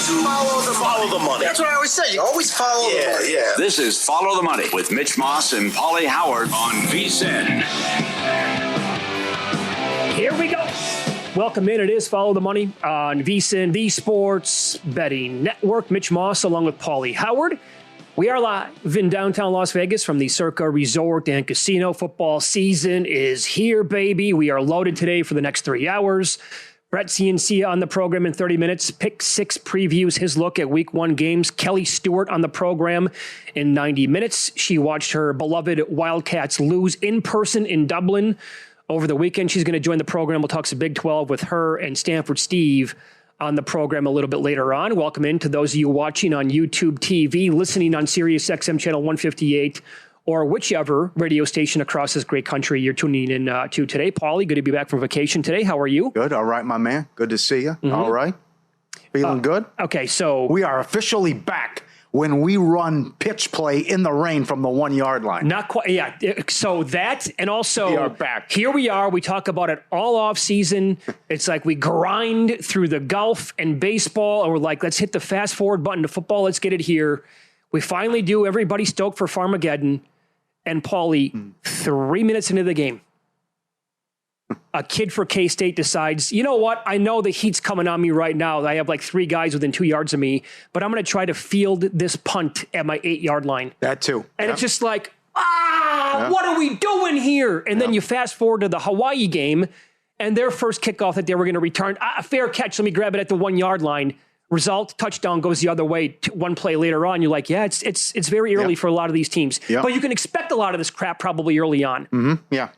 Follow the money. That's what I always say. You always follow the money. Yeah. This is Follow the Money with Mitch Moss and Pauly Howard on VSiN. Here we go. Welcome in. It is Follow the Money on VSiN, the Sports Betting Network. Mitch Moss along with Pauly Howard. We are live in downtown Las Vegas from the Circa Resort and Casino. Football season is here, baby. We are loaded today for the next 3 hours. Brett Ciancia on the program in 30 minutes. Pick 6 previews his look at Week 1 games. Kelly Stewart on the program in 90 minutes. She watched her beloved Wildcats lose in person in Dublin over the weekend. She's going to join the program. We'll talk some Big 12 with her and Stanford Steve on the program a little bit later on. Welcome in to those of you watching on YouTube TV, listening on Sirius XM channel 158, or whichever radio station across this great country you're tuning in to today. Pauly, good to be back from vacation today. How are you? Good. All right, my man. Good to see you. Mm-hmm. All right. Feeling good? Okay, so we are officially back when we run pitch play in the rain from the 1 yard line. Not quite. Yeah. So that, and also we are back. Here we are. We talk about it all off season. It's like we grind through the golf and baseball, and we're like, let's hit the fast forward button to football. Let's get it here. We finally do. Everybody stoked for Farmageddon. And Pauly, 3 minutes into the game, a kid for K-State decides, you know what? I know the heat's coming on me right now. I have like 3 guys within 2 yards of me, but I'm going to try to field this punt at my 8-yard line. That too. And it's just like, what are we doing here? And then you fast forward to the Hawaii game and their first kickoff that they were going to return. A fair catch. Let me grab it at the 1 yard line. Result, touchdown goes the other way. One play later on, you're like, yeah, it's very early for a lot of these teams. But you can expect a lot of this crap probably early on. Mm-hmm. Yeah.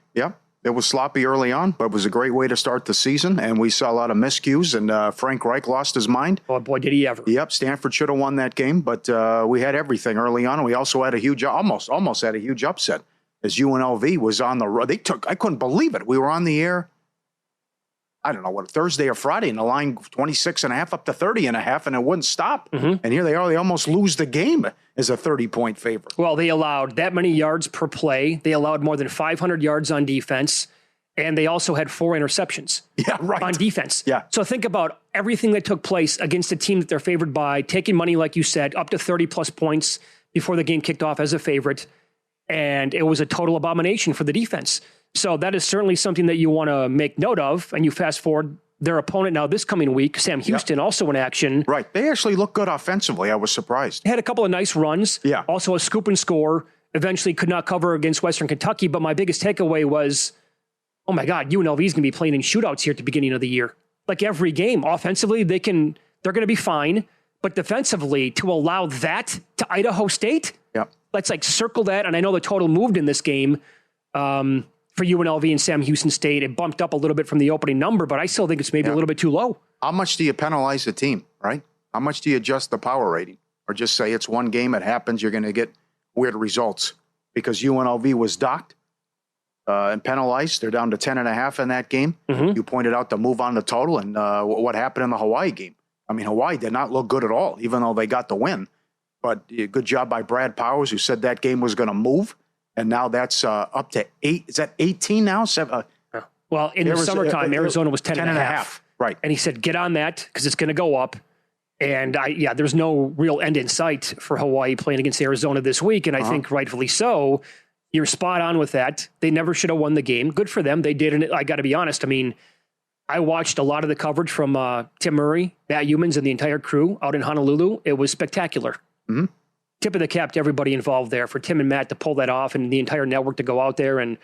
It was sloppy early on, but it was a great way to start the season. And we saw a lot of miscues, and Frank Reich lost his mind. Oh, boy, did he ever. Yep, Stanford should have won that game, but we had everything early on. And we also had a huge, almost had a huge upset as UNLV was on the road. I couldn't believe it. We were on the air, I don't know what, Thursday or Friday, and the line 26.5 up to 30.5, and it wouldn't stop. Mm-hmm. And here they are, they almost lose the game as a 30-point favorite. Well, they allowed that many yards per play. They allowed more than 500 yards on defense, and they also had 4 interceptions on defense. Yeah. So think about everything that took place against a team that they're favored by, taking money, like you said, up to 30-plus points before the game kicked off as a favorite, and it was a total abomination for the defense. So that is certainly something that you want to make note of, and you fast forward their opponent now this coming week, Sam Houston, also in action. Right. They actually look good offensively. I was surprised. They had a couple of nice runs. Yeah. Also a scoop and score. Eventually could not cover against Western Kentucky, but my biggest takeaway was, oh my God, UNLV is going to be playing in shootouts here at the beginning of the year. Like every game. Offensively, they're going to be fine, but defensively, to allow that to Idaho State, let's like circle that, and I know the total moved in this game, for UNLV and Sam Houston State. It bumped up a little bit from the opening number, but I still think it's maybe a little bit too low. How much do you penalize the team, right? How much do you adjust the power rating? Or just say it's one game, it happens, you're going to get weird results? Because UNLV was docked and penalized. They're down to 10.5 in that game. Mm-hmm. You pointed out the move on the total and what happened in the Hawaii game. I mean, Hawaii did not look good at all, even though they got the win. But good job by Brad Powers, who said that game was going to move. And now that's up to 8. Is that 18 now? Well, in the summertime, Arizona was 10.5. Right. And he said, get on that because it's going to go up. And there's no real end in sight for Hawaii playing against Arizona this week. And I think rightfully so. You're spot on with that. They never should have won the game. Good for them. They did. And I got to be honest. I mean, I watched a lot of the coverage from Tim Murray, Matt Humans, and the entire crew out in Honolulu. It was spectacular. Mm-hmm. Tip of the cap to everybody involved there for Tim and Matt to pull that off and the entire network to go out there. And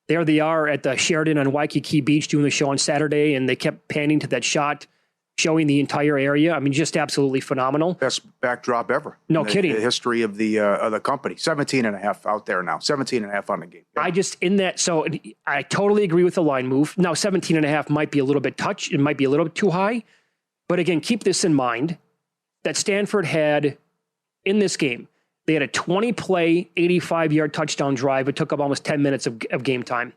there they are at the Sheraton on Waikiki Beach doing the show on Saturday. And they kept panning to that shot, showing the entire area. I mean, just absolutely phenomenal. Best backdrop ever. No kidding. The history of the company. 17.5 out there now. 17.5 on the game. Yeah. So I totally agree with the line move. Now, 17.5 might be a little bit It might be a little bit too high. But again, keep this in mind that Stanford had in this game, they had a 20-play, 85-yard touchdown drive. It took up almost 10 minutes of game time.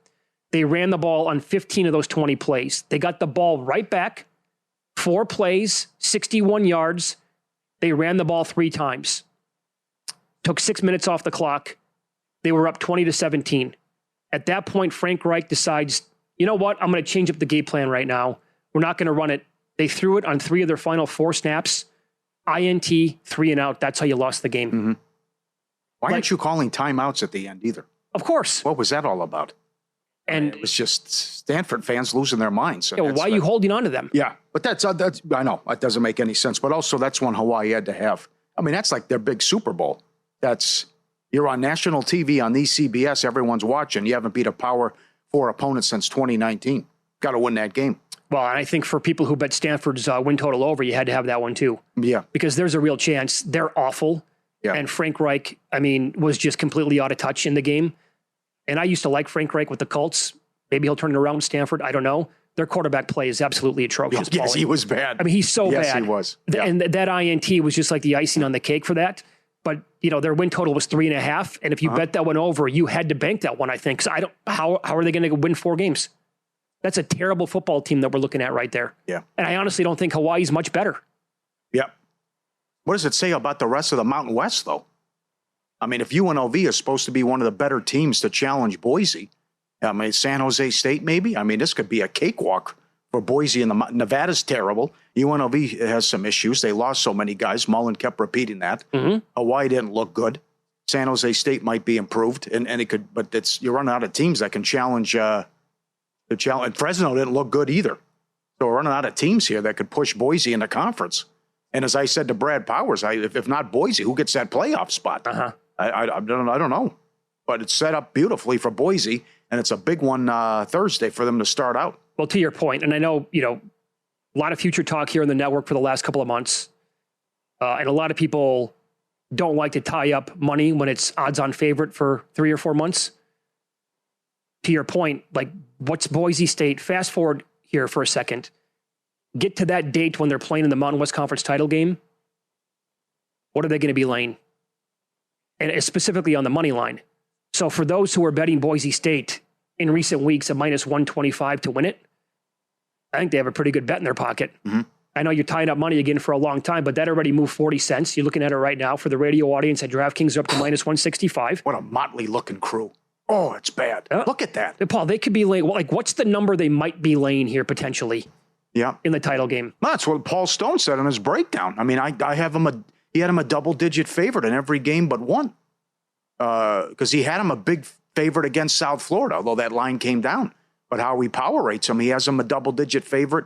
They ran the ball on 15 of those 20 plays. They got the ball right back, 4 plays, 61 yards. They ran the ball 3 times. Took 6 minutes off the clock. They were up 20-17. At that point, Frank Reich decides, you know what? I'm going to change up the game plan right now. We're not going to run it. They threw it on 3 of their final 4 snaps. INT, 3 and out. That's how you lost the game. Mm-hmm. Why aren't you calling timeouts at the end either? Of course. What was that all about? And it was just Stanford fans losing their minds. Yeah, why are you holding on to them? Yeah, but that's I know that doesn't make any sense. But also that's one Hawaii had to have. I mean, that's like their big Super Bowl. You're on national TV on these CBS. Everyone's watching. You haven't beat a Power 4 opponent since 2019. Got to win that game. Well, and I think for people who bet Stanford's win total over, you had to have that one too. Yeah, because there's a real chance they're awful. Yeah. And Frank Reich, was just completely out of touch in the game. And I used to like Frank Reich with the Colts. Maybe he'll turn it around with Stanford. I don't know. Their quarterback play is absolutely atrocious. Yes, he was bad. He's so bad. Yes, he was. Yeah. And that INT was just like the icing on the cake for that. But, their win total was 3.5. And if you bet that one over, you had to bank that one, I think. So how are they going to win 4 games? That's a terrible football team that we're looking at right there. Yeah. And I honestly don't think Hawaii's much better. Yeah. What does it say about the rest of the Mountain West, though? If UNLV is supposed to be one of the better teams to challenge Boise, San Jose State maybe? This could be a cakewalk for Boise, and Nevada's terrible. UNLV has some issues. They lost so many guys. Mullen kept repeating that. Mm-hmm. Hawaii didn't look good. San Jose State might be improved, and it could, but you're running out of teams that can challenge. And Fresno didn't look good either. So we're running out of teams here that could push Boise in the conference. And as I said to Brad Powers, if not Boise, who gets that playoff spot? I don't know, but it's set up beautifully for Boise, and it's a big one Thursday for them to start out. Well, to your point, and I know, a lot of future talk here in the network for the last couple of months, and a lot of people don't like to tie up money when it's odds-on favorite for 3 or 4 months. To your point, what's Boise State? Fast forward here for a second. Get to that date when they're playing in the Mountain West Conference title game. What are they going to be laying? And specifically on the money line. So for those who are betting Boise State in recent weeks at minus 125 to win it, I think they have a pretty good bet in their pocket. Mm-hmm. I know you're tying up money again for a long time, but that already moved 40 cents. You're looking at it right now for the radio audience at DraftKings, up to minus 165. What a motley looking crew. Oh, it's bad. Look at that. Paul, they could be laying, what's the number they might be laying here potentially? Yeah. In the title game. That's what Paul Stone said in his breakdown. I have him he had him a double-digit favorite in every game but one. Because he had him a big favorite against South Florida, although that line came down. But how he power rates him, he has him a double-digit favorite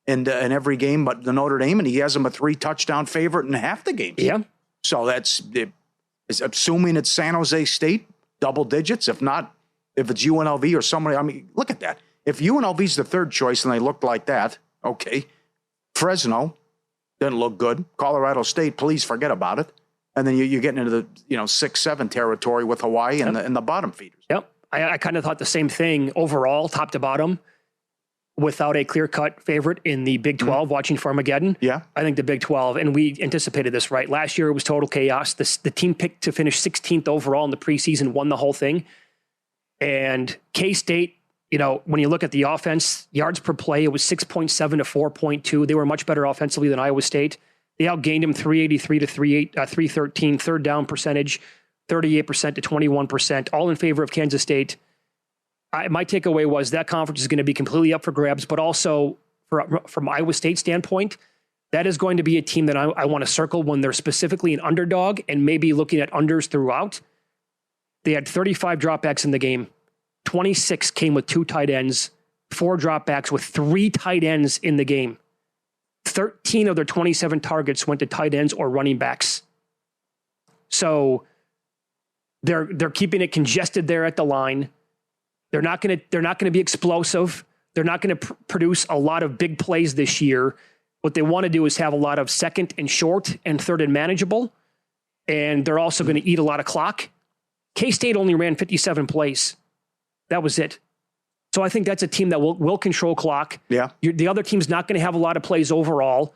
in every game but the Notre Dame, and he has him a 3-touchdown favorite in half the games. Yeah. So that's assuming it's San Jose State, double digits. If not, if it's UNLV or somebody, look at that. If UNLV's the third choice and they looked like that, okay. Fresno didn't look good. Colorado State, please forget about it. And then you're getting into the 6-7 territory with Hawaii and the bottom feeders. Yep, I kind of thought the same thing overall, top to bottom, without a clear-cut favorite in the Big 12. Watching Farmageddon, yeah, I think the Big 12, and we anticipated this, right? Last year it was total chaos. The team picked to finish 16th overall in the preseason, won the whole thing, and K-State. When you look at the offense, yards per play, it was 6.7 to 4.2. They were much better offensively than Iowa State. They outgained him 383 to 313. Third down percentage, 38% to 21%, all in favor of Kansas State. My takeaway was that conference is going to be completely up for grabs, but also from Iowa State standpoint, that is going to be a team that I want to circle when they're specifically an underdog and maybe looking at unders throughout. They had 35 dropbacks in the game. 26 came with 2 tight ends, 4 dropbacks with 3 tight ends in the game. 13 of their 27 targets went to tight ends or running backs. So they're keeping it congested there at the line. They're not going to be explosive. They're not going to produce a lot of big plays this year. What they want to do is have a lot of second and short and third and manageable. And they're also going to eat a lot of clock. K-State only ran 57 plays. That was it. So I think that's a team that will control clock. Yeah. The other team's not going to have a lot of plays overall.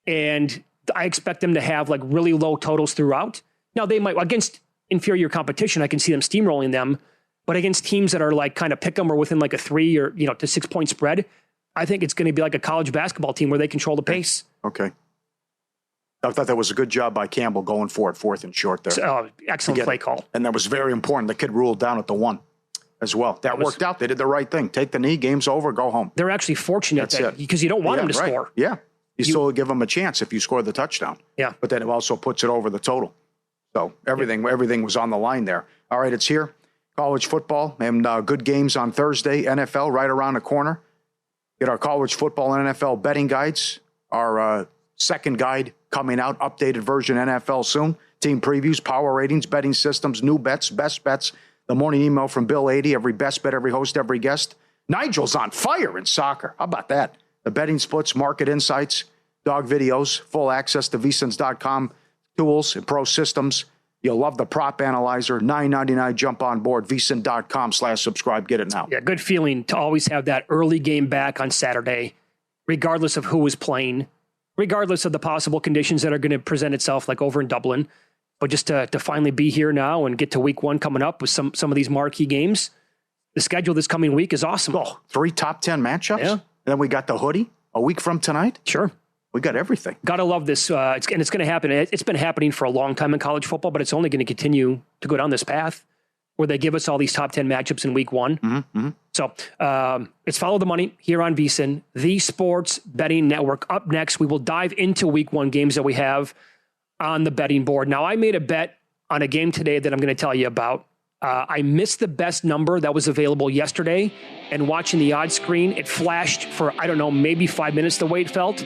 And I expect them to have like really low totals throughout. Now they might, against inferior competition, I can see them steamrolling them. But against teams that are like kind of pick 'em or within like a 3 or to 6 point spread, I think it's going to be like a college basketball team where they control the pace. Okay. I thought that was a good job by Campbell going for it, 4th and short there. So, excellent play call. And that was very important. The kid ruled down at the 1 as well. That worked out. They did the right thing. Take the knee, game's over, go home. They're actually fortunate because you don't want them to score. Yeah. You still give them a chance if you score the touchdown. Yeah. But then it also puts it over the total. So everything was on the line there. All right, it's here. College football and good games on Thursday. NFL right around the corner. Get our college football and NFL betting guides. Our second guide coming out, updated version NFL soon. Team previews, power ratings, betting systems, new bets, best bets. The morning email from Bill 80, every best bet, every host, every guest. Nigel's on fire in soccer. How about that? The betting splits, market insights, dog videos, full access to vsins.com tools and pro systems. You'll love the prop analyzer. $9.99. Jump on board. vsin.com/subscribe. Get it now. Yeah, good feeling to always have that early game back on Saturday, regardless of who is playing, regardless of the possible conditions that are going to present itself, like over in Dublin. But just to finally be here now and get to week one coming up with some of these marquee games. The schedule this coming week is awesome. Oh, 3 top 10 matchups? Yeah. And then we got the hoodie a week from tonight? Sure. We got everything. Gotta love this. It's going to happen. It's been happening for a long time in college football, but it's only going to continue to go down this path where they give us all these top 10 matchups in week one. Mm-hmm. So it's Follow the Money here on VSiN, the Sports Betting Network. Up next, we will dive into week one games that we have on the betting board. Now, I made a bet on a game today that I'm going to tell you about. I missed the best number that was available yesterday, and watching the odds screen, it flashed for, I don't know, maybe 5 minutes the way it felt.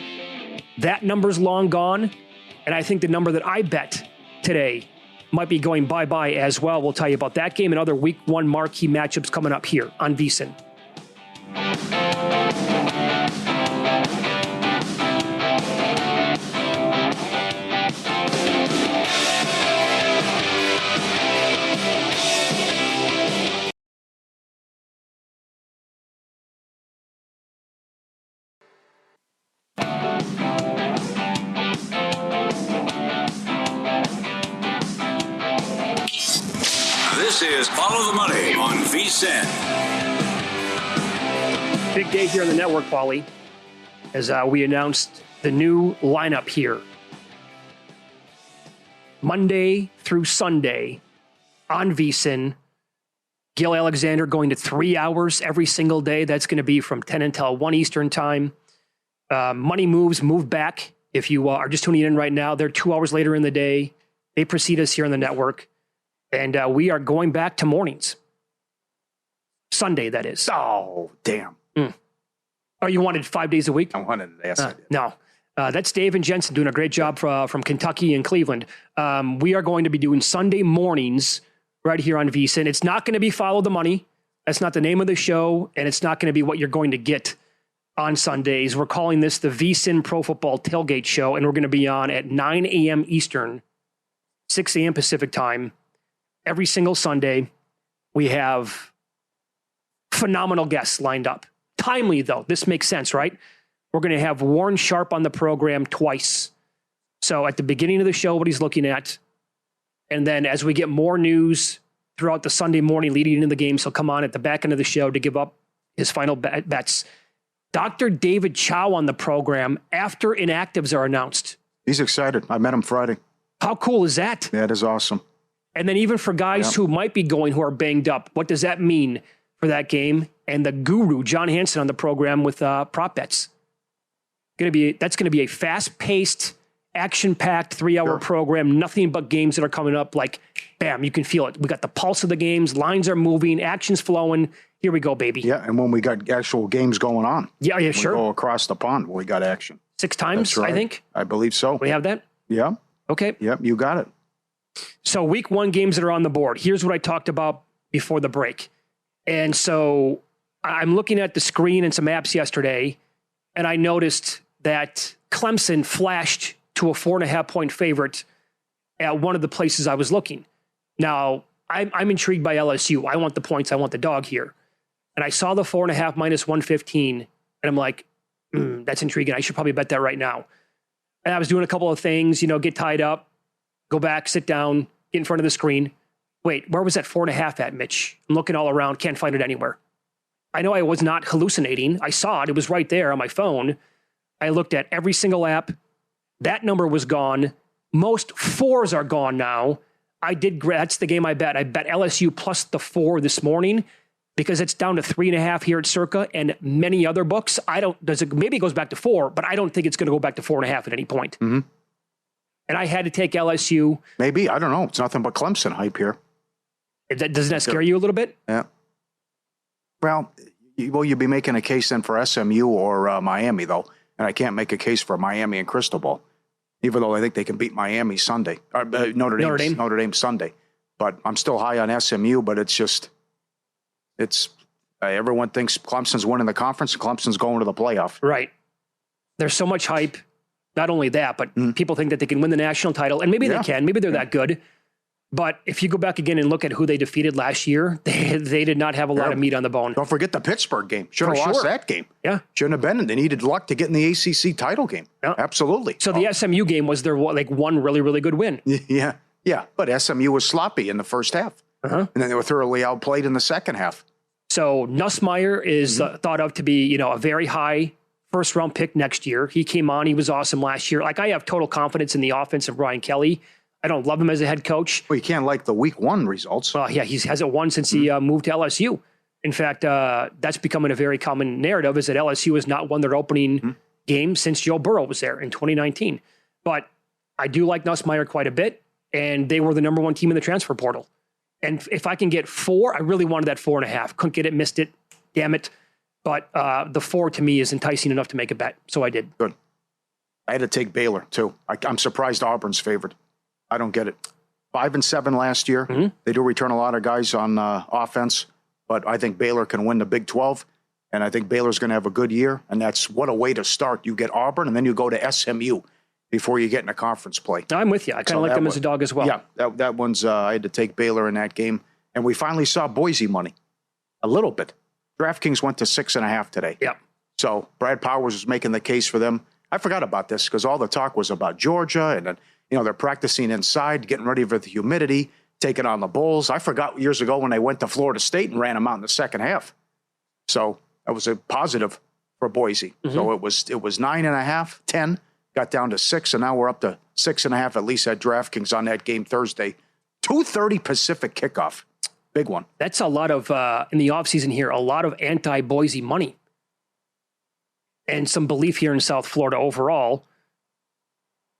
That number's long gone, and I think the number that I bet today might be going bye-bye as well. We'll tell you about that game and other week one marquee matchups coming up here on VSiN. This is Follow the Money on VSiN. Big day here on the network, Pauly, as we announced the new lineup here. Monday through Sunday on VSiN. Gil Alexander going to 3 hours every single day. That's going to be from 10 until 1 Eastern time. Money moves move back. If you are just tuning in right now, they're 2 hours later in the day. They precede us here on the network. And we are going back to mornings. Sunday, that is. Oh, damn. Oh, you wanted 5 days a week? I wanted to ask you. No. That's Dave and Jensen doing a great job from Kentucky and Cleveland. We are going to be doing Sunday mornings right here on VSiN. It's not going to be Follow the Money. That's not the name of the show, and it's not going to be what you're going to get on Sundays. We're calling this the VSiN Pro Football Tailgate Show, and we're going to be on at 9 a.m. Eastern, 6 a.m. Pacific time. Every single Sunday, we have phenomenal guests lined up. Timely, though. This makes sense, right? We're going to have Warren Sharp on the program twice. So at the beginning of the show, what he's looking at. And then as we get more news throughout the Sunday morning leading into the games, he'll come on at the back end of the show to give up his final bets. Dr. David Chow on the program after inactives are announced. He's excited. I met him Friday. How cool is that? Yeah, it is awesome. And then even for guys who might be going who are banged up, what does that mean for that game? And the guru, John Hansen, on the program with prop bets. That's going to be a fast-paced, action-packed 3-hour program. Nothing but games that are coming up like, bam, you can feel it. We got the pulse of the games. Lines are moving. Action's flowing. Here we go, baby. Yeah, and when we got actual games going on. Yeah, sure. We go across the pond when we got action. 6 times, Right. I think. I believe so. We have that? Yeah. Okay. Yep, you got it. So week one games that are on the board. Here's what I talked about before the break. And so I'm looking at the screen and some apps yesterday, and I noticed that Clemson flashed to a 4.5-point favorite at one of the places I was looking. Now, I'm intrigued by LSU. I want the points. I want the dog here. And I saw the 4.5 minus 115, and I'm like, that's intriguing. I should probably bet that right now. And I was doing a couple of things, get tied up, go back, sit down, get in front of the screen. Wait, where was that 4.5 at, Mitch? I'm looking all around, can't find it anywhere. I know I was not hallucinating. I saw it. It was right there on my phone. I looked at every single app. That number was gone. Most 4s are gone now. That's the game I bet. I bet LSU plus the 4 this morning. because it's down to 3.5 here at Circa and many other books. Maybe it goes back to 4, but I don't think it's going to go back to 4.5 at any point. Mm-hmm. And I had to take LSU. Maybe. I don't know. It's nothing but Clemson hype here. Doesn't that scare you a little bit? Yeah. Well, you'd be making a case then for SMU or Miami, though. And I can't make a case for Miami and Cristobal, even though I think they can beat Miami Sunday. Notre Dame Sunday. But I'm still high on SMU, but everyone thinks Clemson's winning the conference and Clemson's going to the playoff. Right. There's so much hype. Not only that, but people think that they can win the national title, and maybe they can. Maybe they're that good. But if you go back again and look at who they defeated last year, they did not have a lot of meat on the bone. Don't forget the Pittsburgh game. Should have lost that game. Yeah. Shouldn't have been. They needed luck to get in the ACC title game. Yeah. Absolutely. So the SMU game was their one really, really good win. Yeah. Yeah. But SMU was sloppy in the first half. And then they were thoroughly outplayed in the second half. So Nussmeier is thought of to be, a very high first-round pick next year. He came on. He was awesome last year. I have total confidence in the offense of Brian Kelly. I don't love him as a head coach. Well, you can't like the week 1 results. Well, yeah, he hasn't won since he moved to LSU. In fact, that's becoming a very common narrative is that LSU has not won their opening game since Joe Burrow was there in 2019. But I do like Nussmeier quite a bit, and they were the number 1 team in the transfer portal. And if I can get 4, I really wanted that 4.5. Couldn't get it, missed it. Damn it. But the 4 to me is enticing enough to make a bet. So I did. Good. I had to take Baylor, too. I'm surprised Auburn's favored. I don't get it. 5-7 last year. They do return a lot of guys on offense, but I think Baylor can win the Big 12, and I think Baylor's going to have a good year, and that's what a way to start. You get Auburn, and then you go to SMU before you get into conference play. I'm with you. I kind of like them as a dog as well. Yeah, that one's I had to take Baylor in that game, and we finally saw Boise money a little bit. DraftKings went to 6.5 today. Yeah. So Brad Powers was making the case for them. I forgot about this because all the talk was about Georgia, and then they're practicing inside, getting ready for the humidity, taking on the Bulls. I forgot years ago when they went to Florida State and ran them out in the second half. So that was a positive for Boise. So it was 9.5, 10, got down to 6, and now we're up to 6.5 at least at DraftKings on that game Thursday. 2:30 Pacific kickoff. Big one. That's a lot of, in the offseason here, a lot of anti-Boise money. And some belief here in South Florida overall.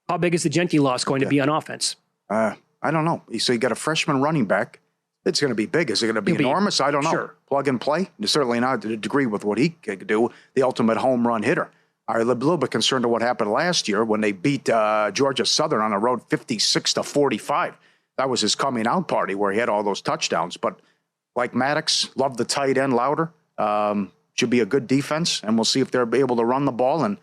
How big is the Genty loss going to be on offense? I don't know. So you got a freshman running back. It's going to be big. Is it going to be enormous? I don't know. Sure. Plug and play? Certainly not to the degree with what he could do, the ultimate home run hitter. I'm a little bit concerned to what happened last year when they beat Georgia Southern on the road 56-45. That was his coming out party where he had all those touchdowns. But like Maddox, love the tight end Louder. Should be a good defense, and we'll see if they're able to run the ball and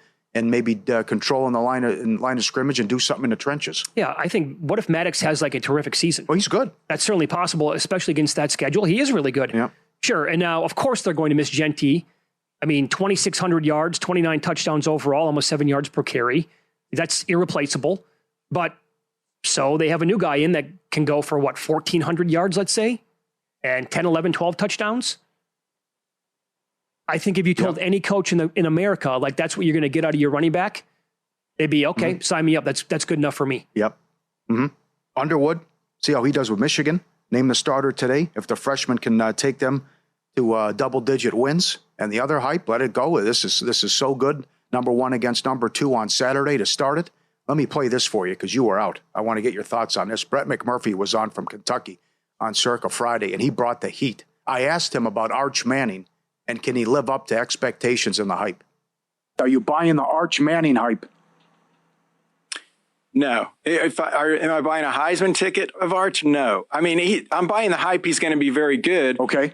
maybe control in the line of scrimmage and do something in the trenches. Yeah, I think, what if Maddox has a terrific season? Well, he's good. That's certainly possible, especially against that schedule. He is really good. Yeah. Sure, and now, of course, they're going to miss Genty. 2,600 yards, 29 touchdowns overall, almost 7 yards per carry. That's irreplaceable. But so they have a new guy in that can go for, 1,400 yards, let's say, and 10, 11, 12 touchdowns. I think if you told any coach in America, that's what you're going to get out of your running back, they'd be, okay, sign me up. That's good enough for me. Yep. Underwood, see how he does with Michigan. Name the starter today. If the freshman can take them to double-digit wins. And the other hype, let it go. This is so good. Number 1 against number 2 on Saturday to start it. Let me play this for you because you were out. I want to get your thoughts on this. Brett McMurphy was on from Kentucky on Circa Friday, and he brought the heat. I asked him about Arch Manning, and can he live up to expectations in the hype? Are you buying the Arch Manning hype? No. Am I buying a Heisman ticket of Arch? No. I'm buying the hype. He's going to be very good. Okay.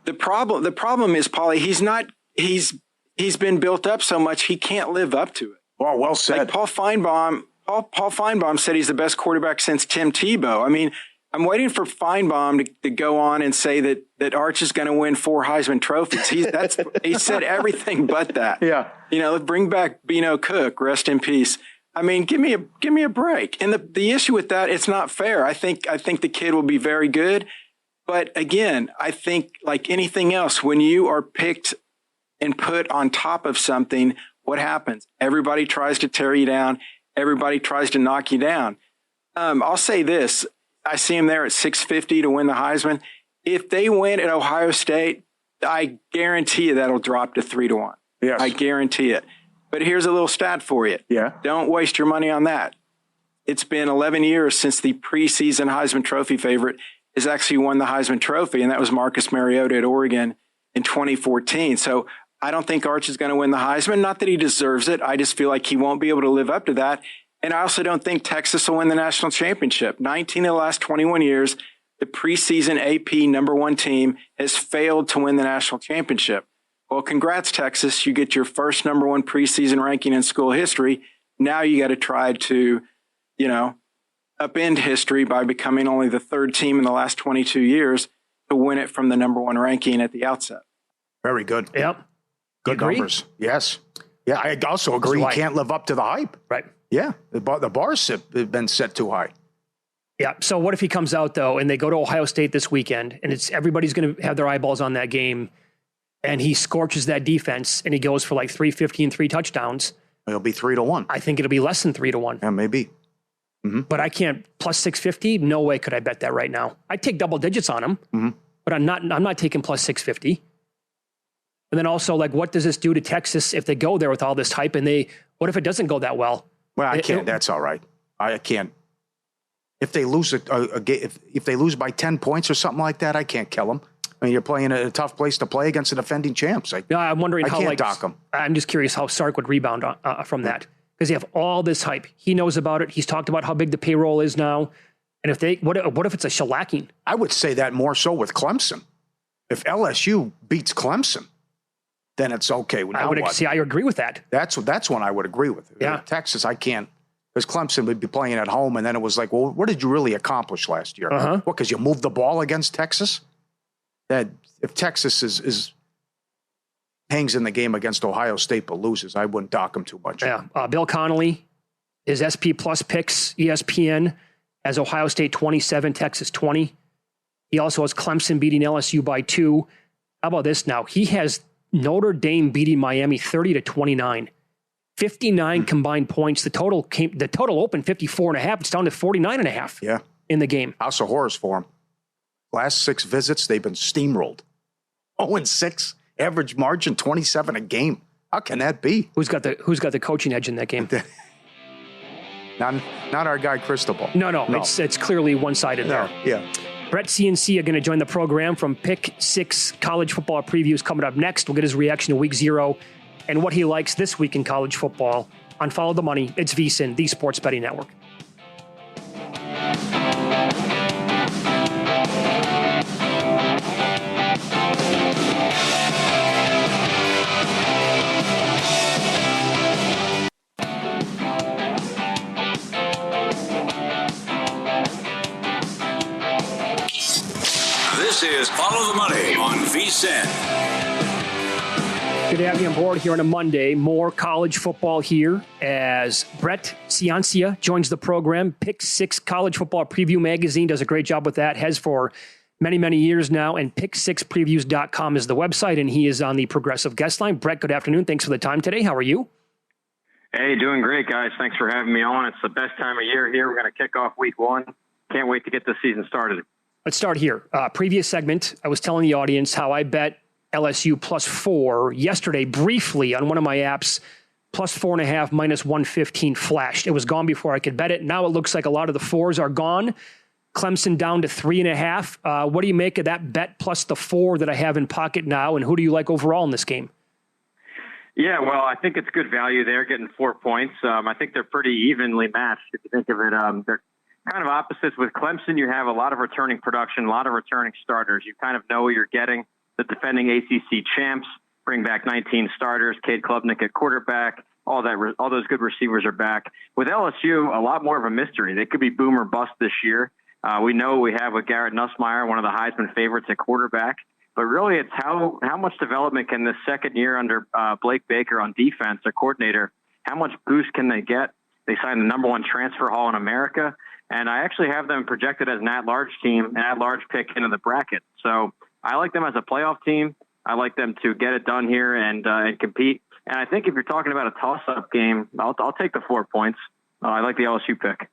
The problem is, Pauly, he's been built up so much he can't live up to it. Well said. Paul Feinbaum said he's the best quarterback since Tim Tebow. I'm waiting for Feinbaum to go on and say that Arch is going to win 4 Heisman trophies. He said everything but that. Yeah. Bring back Bino Cook, rest in peace. Give me a break. And the issue with that, it's not fair. I think the kid will be very good. But again, I think like anything else, when you are picked and put on top of something, what happens? Everybody tries to tear you down. Everybody tries to knock you down. I'll say this. I see him there at 650 to win the Heisman. If they win at Ohio State, I guarantee you that'll drop to 3-1. Yes. I guarantee it. But here's a little stat for you. Yeah. Don't waste your money on that. It's been 11 years since the preseason Heisman Trophy favorite has actually won the Heisman Trophy, and that was Marcus Mariota at Oregon in 2014. So I don't think Arch is going to win the Heisman. Not that he deserves it. I just feel like he won't be able to live up to that. And I also don't think Texas will win the national championship. 19 of the last 21 years, the preseason AP #1 team has failed to win the national championship. Well, congrats, Texas. You get your first #1 preseason ranking in school history. Now you got to try to, upend history by becoming only the third team in the last 22 years to win it from the #1 ranking at the outset. Very good. Yep. Good numbers. Yes. Yeah, I also agree. You can't live up to the hype. Right. Yeah. The bars have been set too high. Yeah. So what if he comes out, though, and they go to Ohio State this weekend, and everybody's going to have their eyeballs on that game, and he scorches that defense, and he goes for like 350 and 3 touchdowns? It'll be 3-1. I think it'll be less than 3-1. Yeah, maybe. Mm-hmm. But I can't plus 650. No way could I bet that right now. I'd take double digits on him, but I'm not taking plus 650. And then also, like, what does this do to Texas if they go there with all this hype? And what if it doesn't go that well? Well, I can't. That's all right. I can't. If they lose if they lose by 10 points or something like that, I can't kill them. I mean, you're playing a tough place to play against the defending champs. I'm wondering how. I can't dock them. I'm just curious how Sark would rebound from that, because you have all this hype. He knows about it. He's talked about how big the payroll is now. And what if it's a shellacking? I would say that more so with Clemson. If LSU beats Clemson, then it's okay. Now I agree with that. That's one I would agree with. Yeah. Texas, I can't, because Clemson would be playing at home, and then it was like, well, what did you really accomplish last year? Uh-huh. What, because you moved the ball against Texas? That if Texas is hangs in the game against Ohio State but loses, I wouldn't dock them too much. Yeah. Bill Connolly, his SP Plus picks, ESPN, has Ohio State 27, Texas 20. He also has Clemson beating LSU by 2. How about this now? He has Notre Dame beating Miami 30-29. 59 combined points. The total opened 54.5. It's down to 49.5. Yeah. In the game. House of horrors for him. Last 6 visits, they've been steamrolled. 0-6, average margin 27 a game. How can that be? Who's got the coaching edge in that game? Not our guy Cristobal. No. It's clearly one-sided there. Yeah. Brett Ciancia are going to join the program from Pick 6 college football previews coming up next. We'll get his reaction to Week 0 and what he likes this week in college football. On Follow the Money, it's VSiN, the Sports Betting Network. This is Follow the Money on VSiN. Good to have you on board here on a Monday. More college football here as Brett Ciancia joins the program. Pick 6 College Football Preview Magazine does a great job with that. Has for many, many years now. And pick6previews.com is the website, and he is on the Progressive Guest Line. Brett, good afternoon. Thanks for the time today. How are you? Hey, doing great, guys. Thanks for having me on. It's the best time of year here. We're going to kick off Week 1. Can't wait to get the season started. Let's start here. Previous segment, I was telling the audience how I bet LSU +4 yesterday briefly on one of my apps. +4.5 minus 115 flashed. It was gone before I could bet it. Now it looks like a lot of the 4s are gone. Clemson down to 3.5. What do you make of that bet plus the 4 that I have in pocket now? And who do you like overall in this game? Yeah, well, I think it's good value there, getting 4 points. I think they're pretty evenly matched if you think of it. They're kind of opposites. With Clemson, you have a lot of returning production, a lot of returning starters. You kind of know what you're getting. The defending ACC champs bring back 19 starters. Cade Klubnik at quarterback. All those good receivers are back. With LSU, a lot more of a mystery. They could be boom or bust this year. We know we have with Garrett Nussmeier, one of the Heisman favorites at quarterback. But really, it's how much development can this second year under Blake Baker on defense, their coordinator, how much boost can they get? They signed the #1 transfer haul in America. And I actually have them projected as an at-large team, an at-large pick into the bracket. So I like them as a playoff team. I like them to get it done here and compete. And I think if you're talking about a toss-up game, I'll take the 4 points. I like the LSU pick.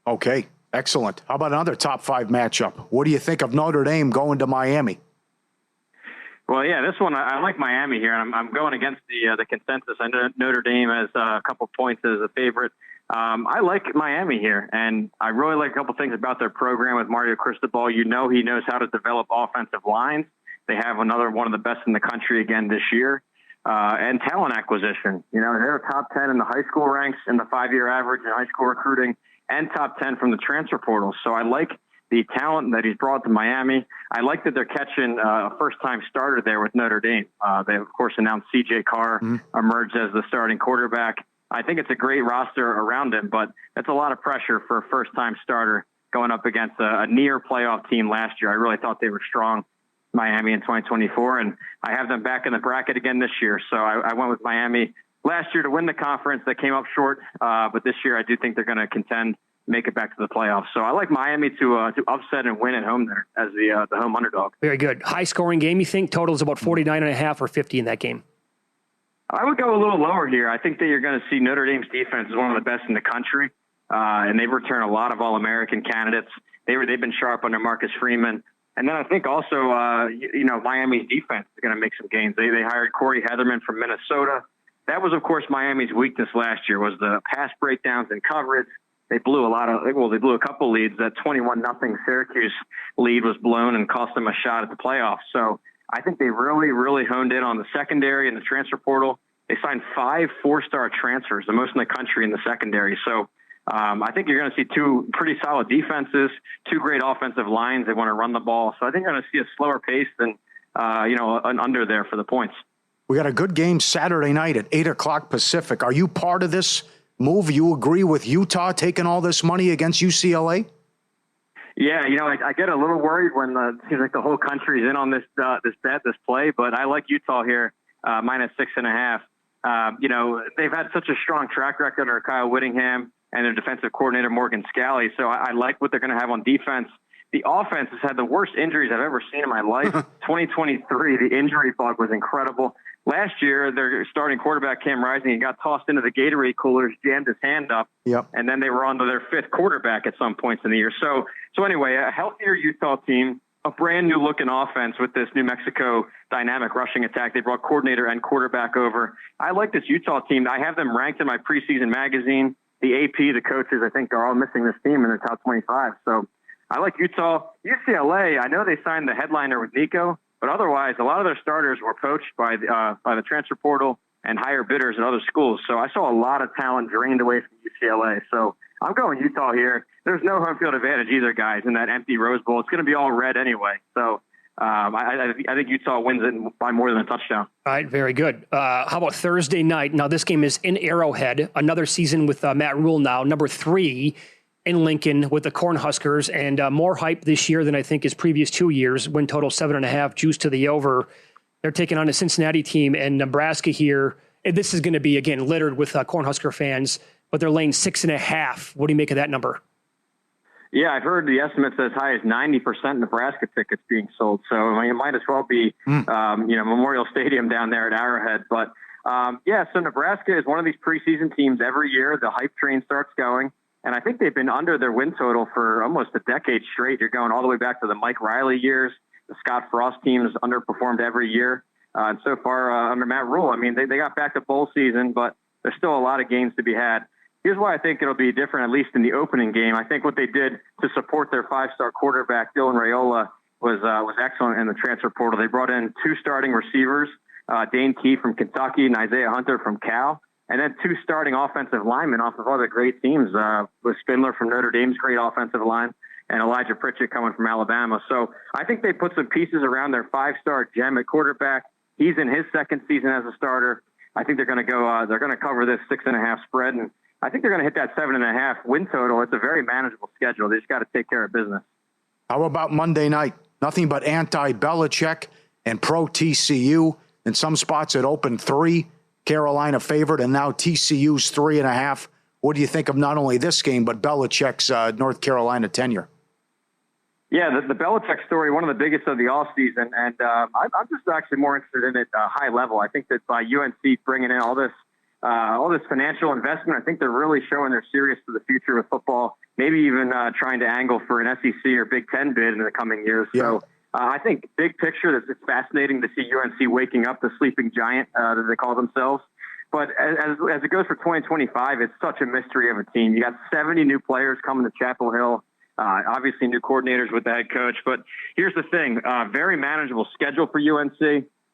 Okay, excellent. How about another top 5 matchup? What do you think of Notre Dame going to Miami? Well, yeah, this one, I like Miami here. I'm going against the consensus. I know Notre Dame has a couple points as a favorite. I like Miami here, and I really like a couple things about their program with Mario Cristobal. He knows how to develop offensive lines. They have another one of the best in the country again this year. And talent acquisition. They're top 10 in the high school ranks in the 5-year average in high school recruiting and top 10 from the transfer portal. So I like the talent that he's brought to Miami. I like that they're catching a first-time starter there with Notre Dame. They, of course, announced C.J. Carr emerged as the starting quarterback. I think it's a great roster around him, but that's a lot of pressure for a first-time starter going up against a near playoff team last year. I really thought they were strong, Miami, in 2024, and I have them back in the bracket again this year. So I went with Miami last year to win the conference. That came up short, but this year I do think they're going to contend, make it back to the playoffs. So I like Miami to upset and win at home there as the home underdog. Very good. High-scoring game, you think? Total is about 49.5 or 50 in that game? I would go a little lower here. I think that you're going to see Notre Dame's defense is one of the best in the country, and they've returned a lot of All-American candidates. They've been sharp under Marcus Freeman. And then I think also, Miami's defense is going to make some gains. They hired Corey Heatherman from Minnesota. That was, of course, Miami's weakness last year was the pass breakdowns and coverage. They blew they blew a couple leads. That 21-0 Syracuse lead was blown and cost them a shot at the playoffs. So I think they really, really honed in on the secondary and the transfer portal. They signed 5 4-star transfers, the most in the country in the secondary. So I think you're going to see 2 pretty solid defenses, 2 great offensive lines. They want to run the ball. So I think you're going to see a slower pace than, an under there for the points. We got a good game Saturday night at 8 o'clock Pacific. Are you part of this move? You agree with Utah taking all this money against UCLA? Yeah, I get a little worried when it seems like the whole country's in on this play, but I like Utah here, minus 6.5. They've had such a strong track record under Kyle Whittingham and their defensive coordinator, Morgan Scalley. So I like what they're going to have on defense. The offense has had the worst injuries I've ever seen in my life. 2023, the injury bug was incredible. Last year, their starting quarterback, Cam Rising, he got tossed into the Gatorade coolers, jammed his hand up, and then they were on to their 5th quarterback at some points in the year. So anyway, a healthier Utah team, a brand new looking offense with this New Mexico dynamic rushing attack. They brought coordinator and quarterback over. I like this Utah team. I have them ranked in my preseason magazine. The AP, the coaches, I think, are all missing this team in the top 25. So I like Utah. UCLA, I know they signed the headliner with Nico, but otherwise, a lot of their starters were poached by the transfer portal and higher bidders at other schools. So I saw a lot of talent drained away from UCLA. So I'm going Utah here. There's no home field advantage either, guys, in that empty Rose Bowl. It's going to be all red anyway. So I think Utah wins it by more than a touchdown. All right, very good. How about Thursday night? Now, this game is in Arrowhead. Another season with Matt Rule now, number 3 in Lincoln with the Cornhuskers, and more hype this year than I think his previous 2 years. Win total 7.5, juice to the over. They're taking on a Cincinnati team, and Nebraska here. And this is going to be, again, littered with Cornhusker fans, but they're laying 6.5. What do you make of that number? Yeah, I've heard the estimates as high as 90% Nebraska tickets being sold. So it might as well be, Memorial Stadium down there at Arrowhead. But so Nebraska is one of these preseason teams every year. The hype train starts going. And I think they've been under their win total for almost a decade straight. You're going all the way back to the Mike Riley years. The Scott Frost teams underperformed every year. And so far under Matt Rule, I mean, they got back to bowl season, but there's still a lot of games to be had. Here's why I think it'll be different, at least in the opening game. I think what they did to support their 5-star quarterback, Dylan Raiola, was excellent in the transfer portal. They brought in 2 starting receivers, Dane Key from Kentucky and Isaiah Hunter from Cal, and then 2 starting offensive linemen off of other great teams, with Spindler from Notre Dame's great offensive line and Elijah Pritchett coming from Alabama. So I think they put some pieces around their 5-star gem at quarterback. He's in his 2nd season as a starter. I think they're going to go. They're going to cover this 6.5 spread, and I think they're going to hit that 7.5 win total. It's a very manageable schedule. They just got to take care of business. How about Monday night? Nothing but anti-Belichick and pro-TCU. In some spots it opened 3, Carolina favored, and now TCU's 3.5. What do you think of not only this game, but Belichick's North Carolina tenure? Yeah, the Belichick story, one of the biggest of the offseason, and I'm just actually more interested in it high level. I think that by UNC bringing in all this financial investment, I think they're really showing they're serious for the future of football, maybe even trying to angle for an SEC or Big Ten bid in the coming years. Yeah. So I think big picture, it's fascinating to see UNC waking up the sleeping giant that they call themselves. But as it goes for 2025, it's such a mystery of a team. You got 70 new players coming to Chapel Hill, obviously new coordinators with the head coach. But here's the thing, very manageable schedule for UNC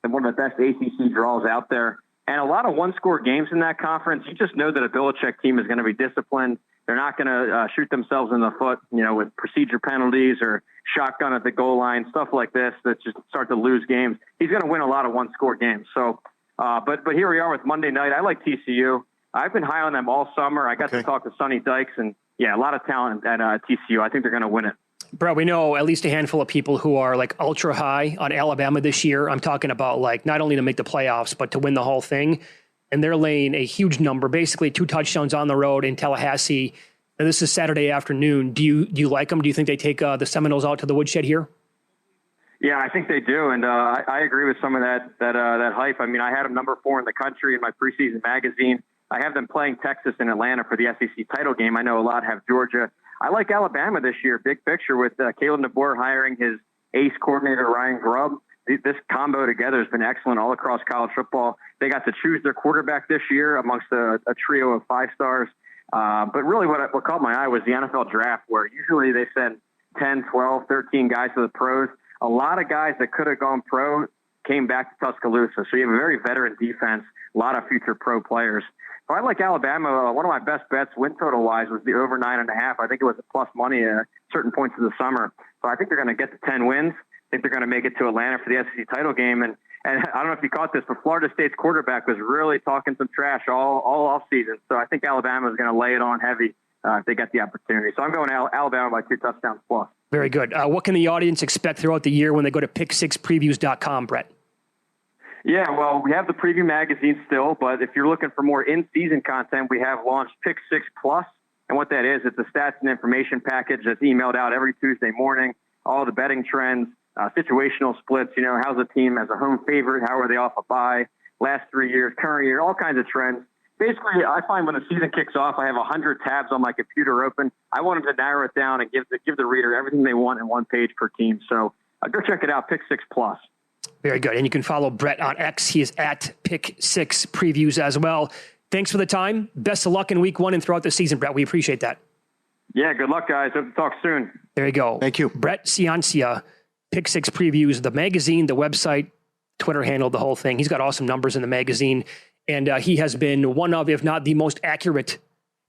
and one of the best ACC draws out there. And a lot of one-score games in that conference. You just know that a Belichick team is going to be disciplined. They're not going to shoot themselves in the foot, with procedure penalties or shotgun at the goal line, stuff like this that just start to lose games. He's going to win a lot of one-score games. So, but here we are with Monday night. I like TCU. I've been high on them all summer. I got to talk to Sonny Dykes, and a lot of talent at TCU. I think they're going to win it. Brett, we know at least a handful of people who are like ultra high on Alabama this year. I'm talking about like not only to make the playoffs, but to win the whole thing. And they're laying a huge number, basically 2 touchdowns on the road in Tallahassee. And this is Saturday afternoon. Do you like them? Do you think they take the Seminoles out to the woodshed here? Yeah, I think they do. And I agree with some of that hype. I mean, I had them number 4 in the country in my preseason magazine. I have them playing Texas and Atlanta for the SEC title game. I know a lot have Georgia. I like Alabama this year, big picture, with Caleb DeBoer hiring his ace coordinator, Ryan Grubb. This combo together has been excellent all across college football. They got to choose their quarterback this year amongst a trio of 5 stars. But really what caught my eye was the NFL draft, where usually they send 10, 12, 13 guys to the pros. A lot of guys that could have gone pro came back to Tuscaloosa. So you have a very veteran defense, a lot of future pro players. So I like Alabama. One of my best bets, win total wise, was the over 9.5. I think it was a plus money at certain points of the summer. So I think they're going to get to 10 wins. I think they're going to make it to Atlanta for the SEC title game. And I don't know if you caught this, but Florida State's quarterback was really talking some trash all off season. So I think Alabama is going to lay it on heavy if they get the opportunity. So I'm going Alabama by 2 touchdowns plus. Very good. What can the audience expect throughout the year when they go to pick6previews.com, Brett? Yeah, well, we have the preview magazine still, but if you're looking for more in-season content, we have launched Pick 6 Plus. And what that is, it's a stats and information package that's emailed out every Tuesday morning, all the betting trends, situational splits, how's the team as a home favorite, how are they off a bye, last 3 years, current year, all kinds of trends. Basically, I find when the season kicks off, I have 100 tabs on my computer open. I want them to narrow it down and give the reader everything they want in one page per team. So go check it out, Pick 6 Plus. Very good. And you can follow Brett on X. He is at Pick 6 Previews as well. Thanks for the time. Best of luck in week 1 and throughout the season, Brett. We appreciate that. Yeah, good luck, guys. Hope to talk soon. There you go. Thank you. Brett Ciancia, Pick 6 Previews, the magazine, the website, Twitter handle, the whole thing. He's got awesome numbers in the magazine. And he has been one of, if not the most accurate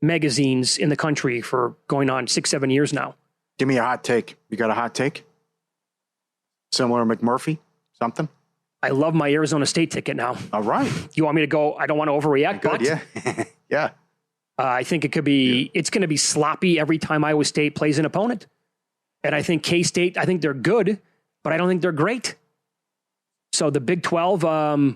magazines in the country for going on 6-7 years now. Give me a hot take. You got a hot take? Similar to McMurphy? Something? I love my Arizona State ticket now. All right. You want me to go? I don't want to overreact, Good, but yeah. Yeah. I think it could be, it's going to be sloppy every time Iowa State plays an opponent. And I think K-State, I think they're good, but I don't think they're great. So the Big 12, I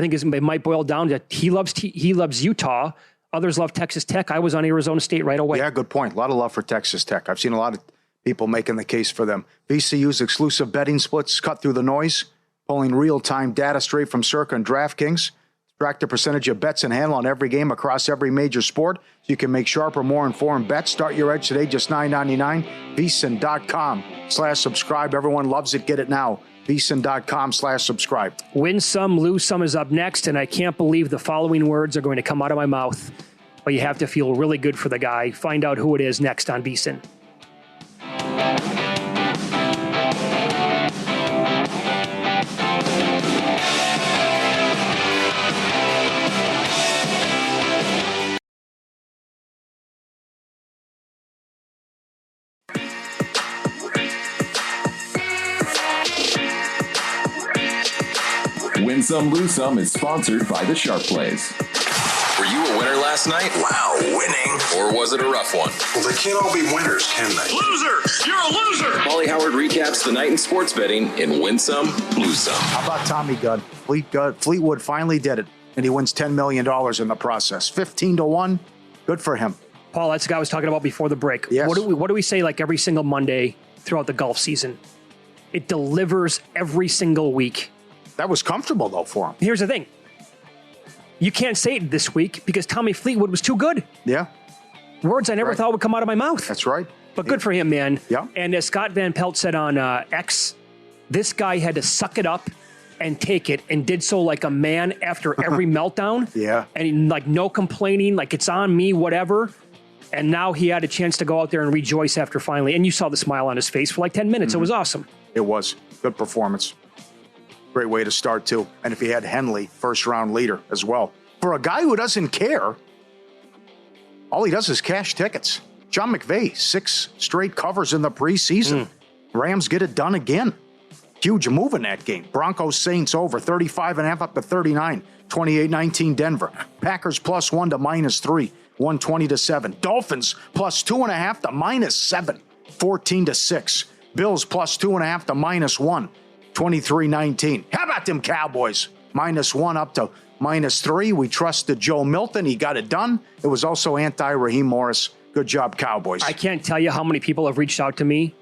think it might boil down to he loves Utah. Others love Texas Tech. I was on Arizona State right away. Yeah, good point. A lot of love for Texas Tech. I've seen a lot of people making the case for them. VCU's exclusive betting splits cut through the noise, pulling real-time data straight from Circa and DraftKings. Track the percentage of bets and handle on every game across every major sport so you can make sharper, more informed bets. Start your edge today, just $9.99. VSiN.com/subscribe. Everyone loves it. Get it now. VSiN.com/subscribe. Win some, lose some is up next, and I can't believe the following words are going to come out of my mouth. But you have to feel really good for the guy. Find out who it is next on VSiN. Win Some, Lose Some is sponsored by the Sharp Plays. Were you a winner last night? Wow, winning. Or was it a rough one? Well, they can't all be winners, can they? Loser! You're a loser! Pauly Howard recaps the night in sports betting in Win Some, Lose Some. How about Tommy Gunn? Fleetwood finally did it, and he wins $10 million in the process. 15-1. Good for him. Paul, that's the guy I was talking about before the break. Yes. What do we say like every single Monday throughout the golf season? It delivers every single week. That was comfortable, though, for him. Here's the thing. You can't say it this week because Tommy Fleetwood was too good. Yeah. Words I never thought would come out of my mouth. That's right. But good for him, man. Yeah. And as Scott Van Pelt said on X, This guy had to suck it up and take it, and did so like a man after every meltdown. Yeah. And like no complaining, like it's on me, whatever. And now he had a chance to go out there and rejoice after finally. And you saw the smile on his face for like 10 minutes. It was awesome. It was. Good performance. Great way to start, too. And if he had Henley, first-round leader as well. For a guy who doesn't care, all he does is cash tickets. John McVay, 6 straight covers in the preseason. Rams get it done again. Huge move in that game. Broncos Saints over 35.5 up to 39. 28-19 Denver. Packers +1 to -3. 120-7. Dolphins +2.5 to -7. 14-6. Bills +2.5 to -1. 23-19. How about them Cowboys? -1 up to -3. We trusted Joe Milton. He got it done. It was also anti-Raheem Morris. Good job, Cowboys. I can't tell you how many people have reached out to me.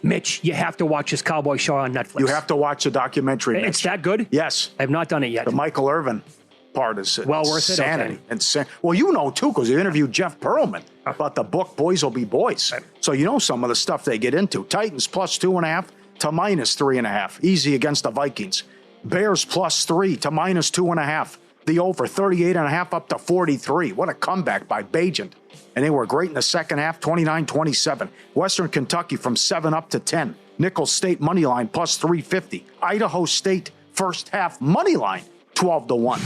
Mitch, you have to watch this Cowboy show on Netflix. You have to watch the documentary, Mitch. It's that good? Yes. I have not done it yet. The Michael Irvin part is well worth it. insanity. Okay. Well, you know, too, because you interviewed Jeff Pearlman about the book Boys Will Be Boys. Right. So you know some of the stuff they get into. Titans +2.5 to -3.5. Easy against the Vikings. Bears +3 to -2.5. The over 38.5 up to 43. What a comeback by Bajent. And they were great in the second half, 29-27. Western Kentucky from 7 up to 10. Nicholls State money line +350. Idaho State first half money line 12-1.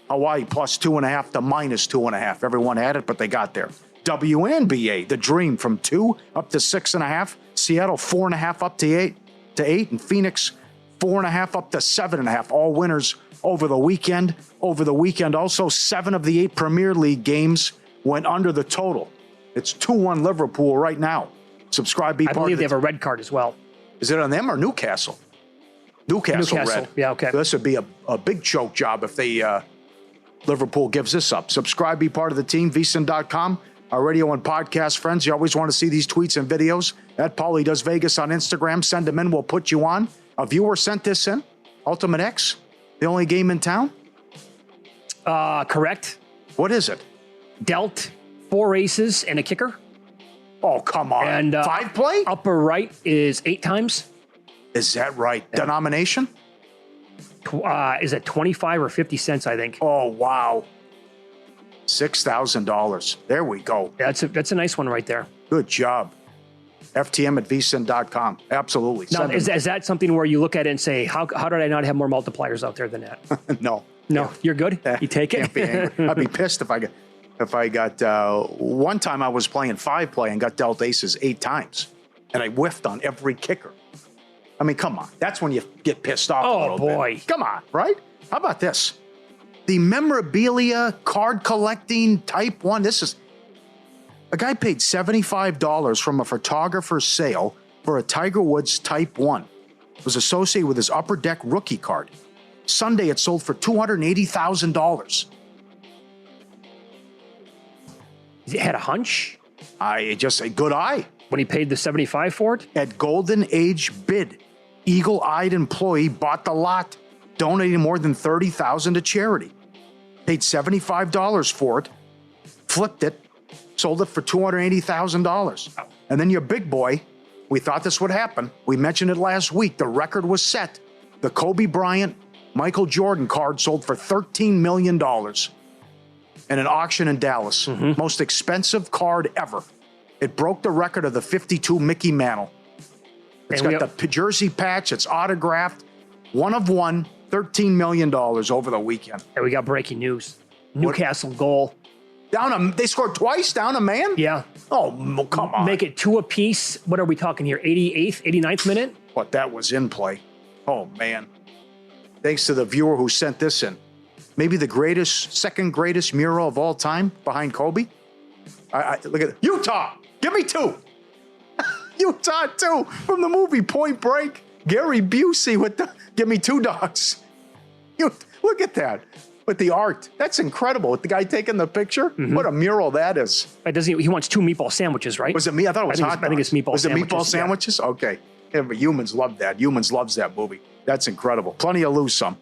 Hawaii +2.5 to -2.5. Everyone had it, but they got there. WNBA, the Dream from 2 up to 6.5. Seattle 4.5 up to 8. And Phoenix 4.5 up to 7.5. All winners over the weekend. Over the weekend, also 7 of the 8 Premier League games went under the total. It's 2-1 Liverpool right now. Subscribe, be I part believe of they have a red card as well. Is it on them or Newcastle? Newcastle red. Yeah, okay. So this would be a big choke job if they Liverpool gives this up. Subscribe, be part of the team, vsin.com. Our radio and podcast friends, you always want to see these tweets and videos. At Pauly Does Vegas on Instagram. Send them in, we'll put you on. A viewer sent this in. Ultimate X, the only game in town? Correct. What is it? Dealt 4 aces and a kicker. Oh, come on. And 5 play? Upper right is 8 times. Is that right? Yeah. Denomination? Is it 25 or 50 cents, I think. Oh, wow. $6,000. There we go. That's a nice one right there. Good job. FTM at vsin.com. Absolutely. Now, is that something where you look at it and say, how did I not have more multipliers out there than that? No. No, you're good? You take it? Can't be angry. I'd be pissed if I got one time I was playing 5 play and got dealt aces 8 times. And I whiffed on every kicker. I mean, come on. That's when you get pissed off a little boy. bit. Come on, right? How about this? The memorabilia card collecting type 1. This is a guy paid $75 from a photographer's sale for a Tiger Woods type 1. It was associated with his Upper Deck rookie card. Sunday, it sold for $280,000. He had a hunch? Just a good eye. When he paid the $75 for it? At Golden Age Bid, eagle-eyed employee bought the lot, donating more than $30,000 to charity. Paid $75 for it, flipped it, sold it for $280,000. And then your big boy, we thought this would happen. We mentioned it last week. The record was set. The Kobe Bryant, Michael Jordan card sold for $13 million in an auction in Dallas. Most expensive card ever. It broke the record of the 52 Mickey Mantle. It's got the jersey patch. It's autographed. One of one, $13 million over the weekend. And we got breaking news. Newcastle goal. They scored twice, down a man? Yeah. Oh, come on. Make it 2 apiece. What are we talking here? 88th, 89th minute? But that was in play. Oh, man. Thanks to the viewer who sent this in. Maybe the second greatest mural of all time behind Kobe. Look at it. Utah. Give me 2. Utah 2 from the movie Point Break. Gary Busey with the give me 2 dogs. Look at that. With the art. That's incredible. With the guy taking the picture. What a mural that is. He wants 2 meatball sandwiches, right? Was it me? I thought it was hot dogs. I think it's meatball sandwiches. Was it meatball sandwiches? Yeah. Okay. Yeah, but humans love that. Humans loves that movie. That's incredible. Plenty of lose some.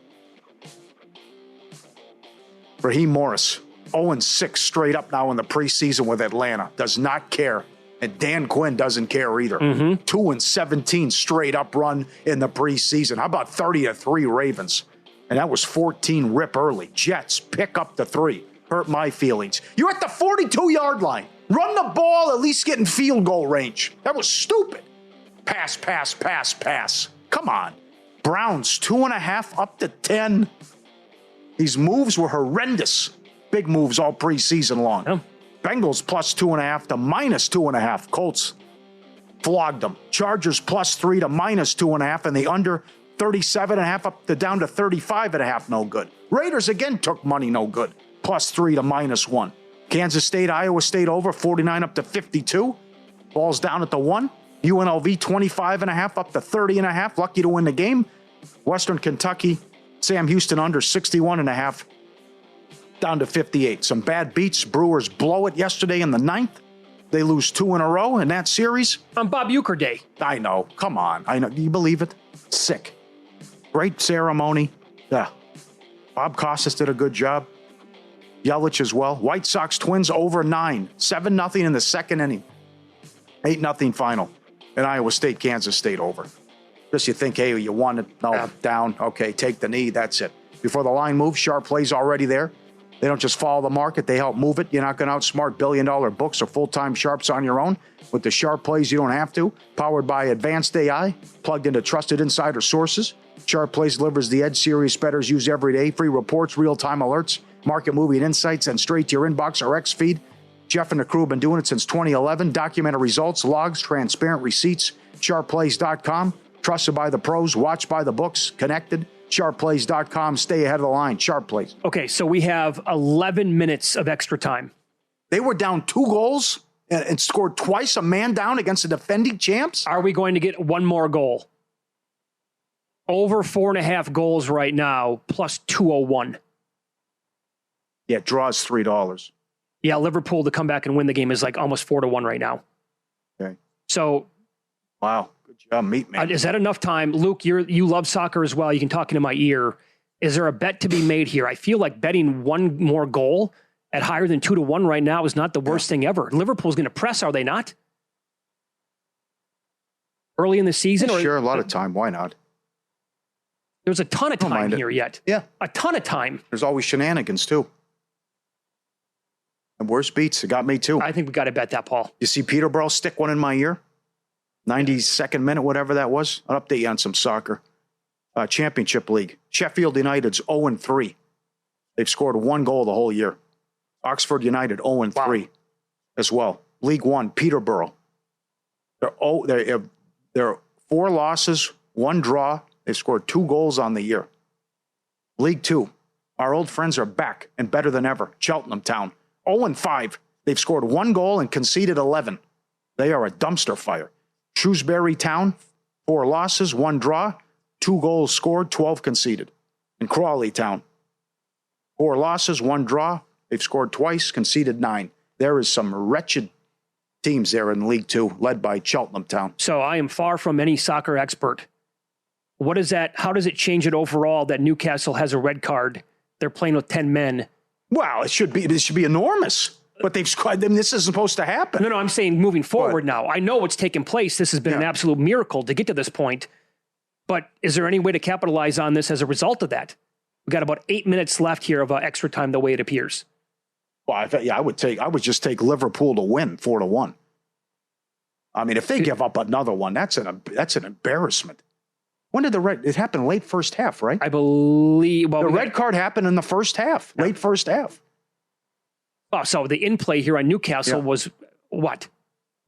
Raheem Morris, 0-6 straight up now in the preseason with Atlanta. Does not care. And Dan Quinn doesn't care either. 2-17 straight up run in the preseason. How about 30-3 Ravens? And that was 14 rip early. Jets pick up the 3. Hurt my feelings. You're at the 42-yard line. Run the ball, at least get in field goal range. That was stupid. Pass. Come on. Browns 2.5 up to 10. These moves were horrendous. Big moves all preseason long. Yeah. Bengals plus 2.5 to minus 2.5. Colts flogged them. Chargers plus 3 to minus 2.5, and the under 37.5 up to down to 35.5. No good. Raiders again took money. No good. Plus 3 to minus 1. Kansas State, Iowa State over 49 up to 52. Ball's down at the 1. UNLV 25.5 up to 30.5. Lucky to win the game. Western Kentucky, Sam Houston under 61.5. Down to 58. Some bad beats. Brewers blow it yesterday in the 9th. They lose 2 in a row in that series. On Bob Uecker Day. I know. Come on. I know. Do you believe it? Sick. Great ceremony. Yeah. Bob Costas did a good job. Yelich as well. White Sox Twins over 9. 7-0 in the second inning. 8-0 final. And Iowa State, Kansas State over. Just you think, hey, you won it. No, down. Okay, take the knee. That's it. Before the line moves, sharp plays already there. They don't just follow the market. They help move it. You're not going to outsmart billion-dollar books or full-time sharps on your own. With the sharp plays, you don't have to. Powered by advanced AI, plugged into trusted insider sources. Sharp Plays delivers the edge series bettors use every day. Free reports, real-time alerts, market moving insights, and straight to your inbox or X feed. Jeff and the crew have been doing it since 2011. Documented results, logs, transparent receipts. SharpPlays.com. Trusted by the pros, watched by the books, connected. SharpPlays.com. Stay ahead of the line. Sharp Plays. Okay, so we have 11 minutes of extra time. They were down 2 goals and scored twice, a man down against the defending champs. Are we going to get one more goal? Over 4.5 goals right now, plus 201. Yeah, draws $3. Yeah, Liverpool to come back and win the game is like almost 4-1 right now. Okay. So, wow, good job, meat man. Is that enough time? Luke, you love soccer as well. You can talk into my ear. Is there a bet to be made here? I feel like betting one more goal at higher than 2-1 right now is not the worst thing ever. Liverpool's going to press, are they not? Early in the season? Yeah, sure, a lot of time. Why not? There's a ton of time here yet. Yeah. A ton of time. There's always shenanigans, too. And worse beats. It got me, too. I think we got to bet that, Paul. You see Peterborough stick one in my ear? 92nd minute, whatever that was. I'll update you on some soccer. Championship League. Sheffield United's 0-3. They've scored 1 goal the whole year. Oxford United 0-3 as well. League One, Peterborough. They're 4 losses, 1 draw. They've scored 2 goals on the year. League Two, our old friends are back and better than ever. Cheltenham Town, 0-5. They've scored 1 goal and conceded 11. They are a dumpster fire. Shrewsbury Town, 4 losses, 1 draw, 2 goals scored, 12 conceded. And Crawley Town, 4 losses, 1 draw. They've scored twice, conceded 9. There is some wretched teams there in League Two, led by Cheltenham Town. So I am far from any soccer expert. What is that? How does it change it overall that Newcastle has a red card? They're playing with 10 men. Well, it should be enormous. But they've scored. I mean, this is supposed to happen. No, I'm saying moving forward now. I know what's taken place. This has been an absolute miracle to get to this point. But is there any way to capitalize on this as a result of that? We've got about 8 minutes left here of extra time the way it appears. Well, I would just take Liverpool to win 4-1. I mean, if they give up another one, that's an embarrassment. When did it happened late first half, right? I believe the red card happened in the first half, late first half. Oh, so the in-play here on Newcastle was what?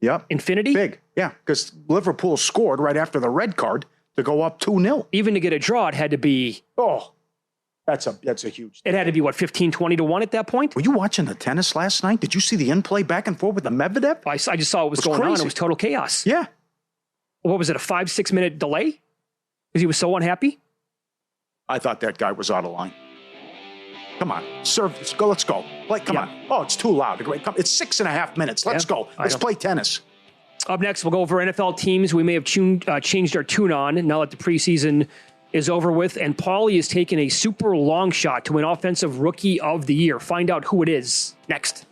Yep. Infinity? Big, yeah, because Liverpool scored right after the red card to go up 2-0. Even to get a draw, it had to be... Oh, that's a huge... It had to be, 15-20-1 at that point? Were you watching the tennis last night? Did you see the in-play back and forth with the Medvedev? I just saw what was going on. It was total chaos. Yeah. What was it, a 5-6 minute delay? Because he was so unhappy? I thought that guy was out of line. Come on, serve. Let's go. Come on. Oh, it's too loud. It's 6.5 minutes. Let's go. Let's play tennis. Up next, we'll go over NFL teams we may have changed our tune on now that the preseason is over with. And Pauly is taking a super long shot to win Offensive Rookie of the Year. Find out who it is next.